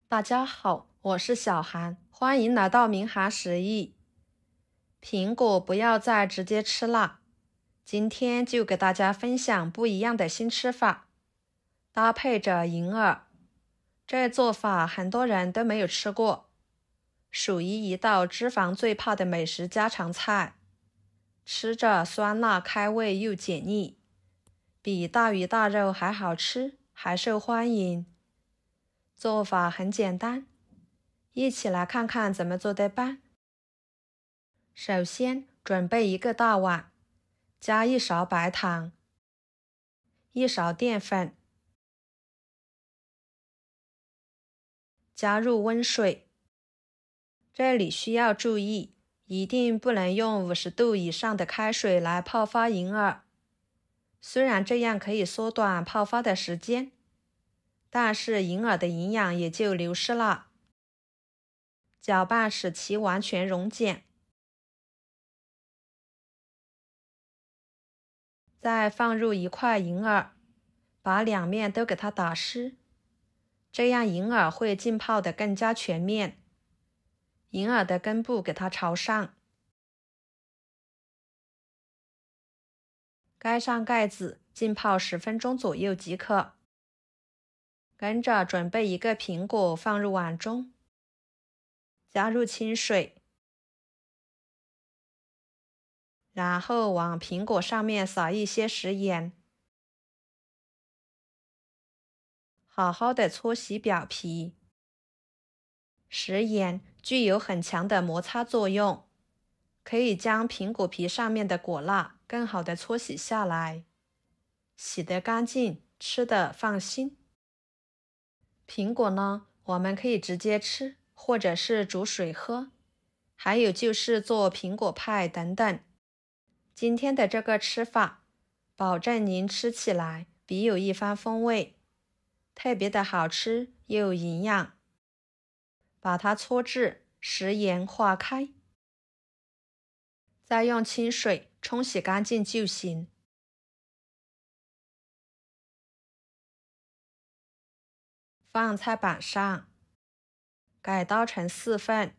大家好，我是小韩，欢迎来到明涵食艺。苹果不要再直接吃啦，今天就给大家分享不一样的新吃法，搭配着银耳。这做法很多人都没有吃过，属于一道脂肪最怕的美食家常菜，吃着酸辣开胃又解腻，比大鱼大肉还好吃，还受欢迎。做法很简单，一起来看看怎么做的吧。首先准备一个大碗，加1勺白糖，1勺淀粉，加入温水。这里需要注意，一定不能用50度以上的开水来泡发银耳。虽然这样可以缩短泡发的时间，但是银耳的营养也就流失了。搅拌使其完全溶解。再放入1块银耳，把两面都给它打湿，这样银耳会浸泡得更加全面。银耳的根部给它朝上，盖上盖子，浸泡10分钟左右即可。跟着准备一个苹果放入碗中，加入清水，然后往苹果上面撒一些食盐，好好的搓洗表皮。食盐具有很强的摩擦作用，可以将苹果皮上面的果蜡更好的搓洗下来，洗得干净，吃得放心。苹果呢，我们可以直接吃，或者是煮水喝，还有就是做苹果派等等。今天的这个吃法，保证您吃起来别有一番风味，特别的好吃又营养。把它搓至食盐化开，再用清水冲洗干净就行。放菜板上，改刀成4份，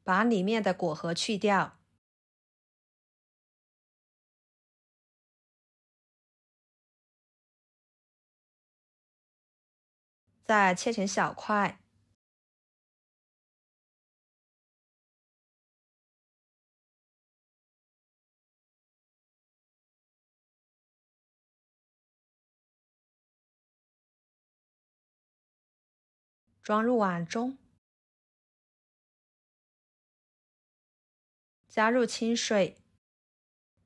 把里面的果核去掉，再切成小块。装入碗中，加入清水，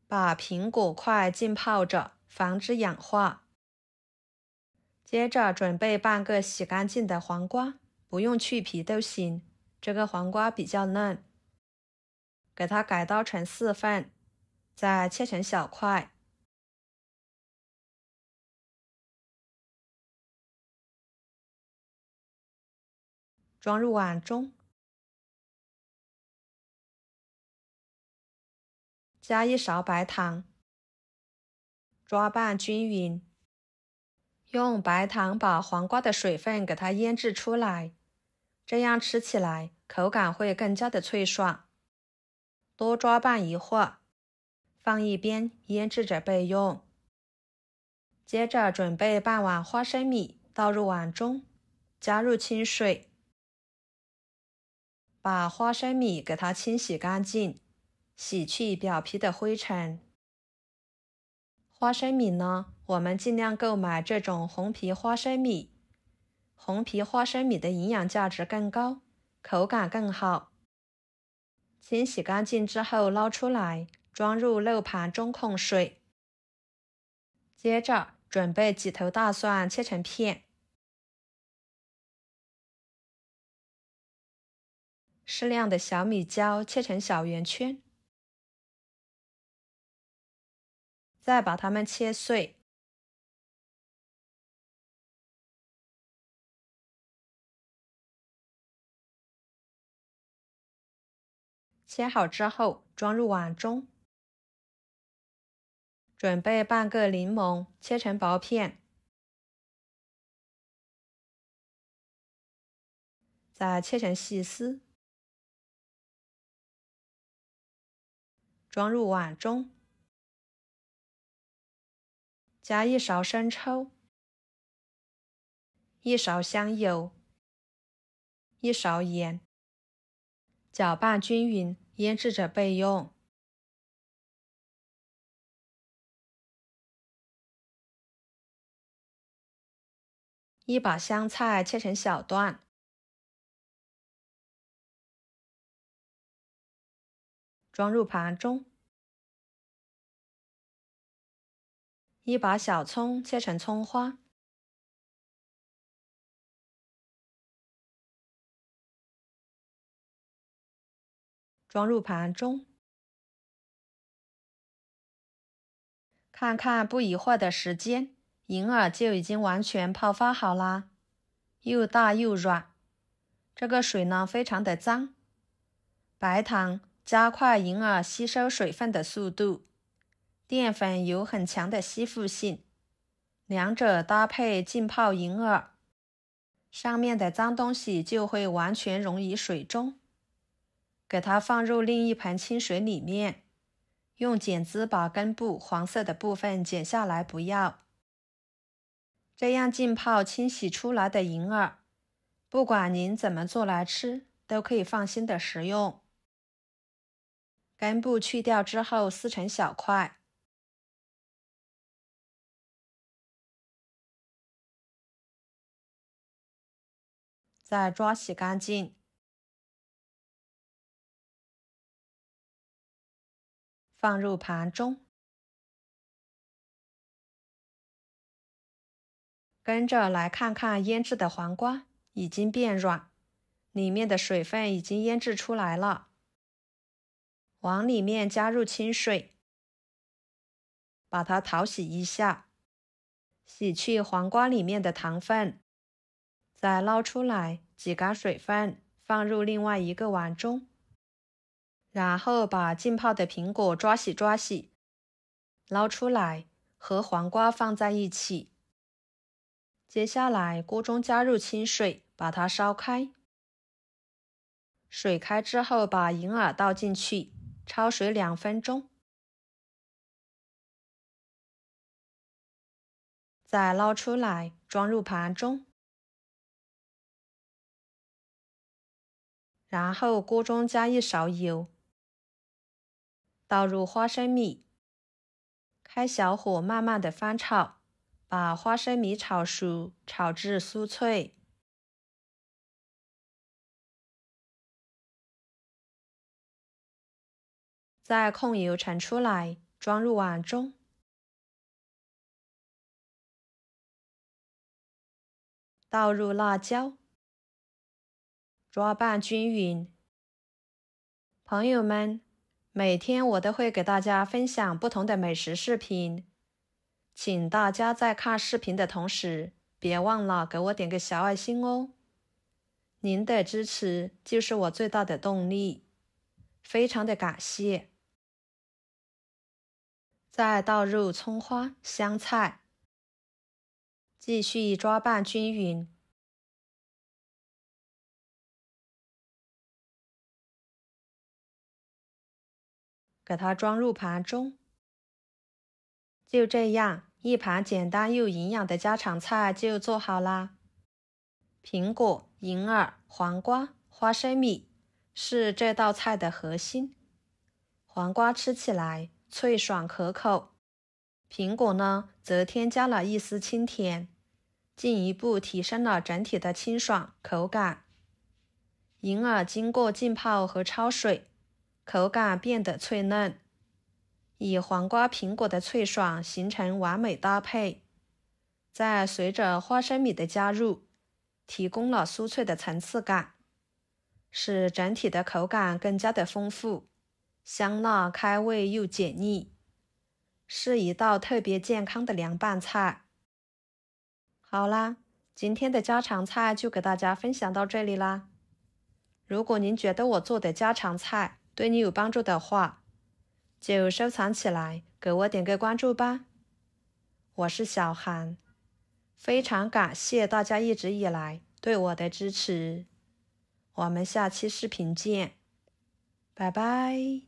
把苹果块浸泡着，防止氧化。接着准备半个洗干净的黄瓜，不用去皮都行，这个黄瓜比较嫩。给它改刀成4份，再切成小块。装入碗中，加1勺白糖，抓拌均匀。用白糖把黄瓜的水分给它腌制出来，这样吃起来口感会更加的脆爽。多抓拌一会儿，放一边腌制着备用。接着准备半碗花生米，倒入碗中，加入清水，把花生米给它清洗干净，洗去表皮的灰尘。花生米呢，我们尽量购买这种红皮花生米，红皮花生米的营养价值更高，口感更好。清洗干净之后捞出来，装入漏盘中控水。接着准备几头大蒜切成片，适量的小米椒切成小圆圈，再把它们切碎。切好之后装入碗中，准备半个柠檬，切成薄片，再切成细丝，装入碗中，加1勺生抽，1勺香油，1勺盐，搅拌均匀，腌制着备用。1把香菜切成小段，装入盘中。1把小葱切成葱花，装入盘中。看看不一会儿的时间，银耳就已经完全泡发好啦，又大又软。这个水呢非常的脏，白糖加快银耳吸收水分的速度，淀粉有很强的吸附性，两者搭配浸泡银耳，上面的脏东西就会完全溶于水中。给它放入另一盆清水里面，用剪子把根部黄色的部分剪下来不要。这样浸泡清洗出来的银耳，不管您怎么做来吃，都可以放心的食用。根部去掉之后撕成小块，再抓洗干净，放入盘中。跟着来看看腌制的黄瓜已经变软，里面的水分已经腌制出来了。往里面加入清水，把它淘洗一下，洗去黄瓜里面的糖分，再捞出来挤干水分，放入另外一个碗中。然后把浸泡的苹果抓洗，捞出来和黄瓜放在一起。接下来锅中加入清水，把它烧开。水开之后把银耳倒进去，焯水2分钟。再捞出来装入盘中。然后锅中加1勺油，倒入花生米，开小火慢慢的翻炒，把花生米炒熟，炒至酥脆。再控油盛出来，装入碗中。倒入辣椒，抓拌均匀。朋友们，每天我都会给大家分享不同的美食视频，请大家在看视频的同时，别忘了给我点个小爱心哦。您的支持就是我最大的动力，非常的感谢。再倒入葱花、香菜，继续抓拌均匀。给它装入盘中。就这样，一盘简单又营养的家常菜就做好啦。苹果、银耳、黄瓜、花生米是这道菜的核心。黄瓜吃起来脆爽可口，苹果呢则添加了一丝清甜，进一步提升了整体的清爽口感。银耳经过浸泡和焯水，口感变得脆嫩，以黄瓜苹果的脆爽形成完美搭配，再随着花生米的加入，提供了酥脆的层次感，使整体的口感更加的丰富，香辣开胃又解腻，是一道特别健康的凉拌菜。好啦，今天的家常菜就给大家分享到这里啦。如果您觉得我做的家常菜对你有帮助的话，就收藏起来，给我点个关注吧。我是小韩，非常感谢大家一直以来对我的支持。我们下期视频见，拜拜。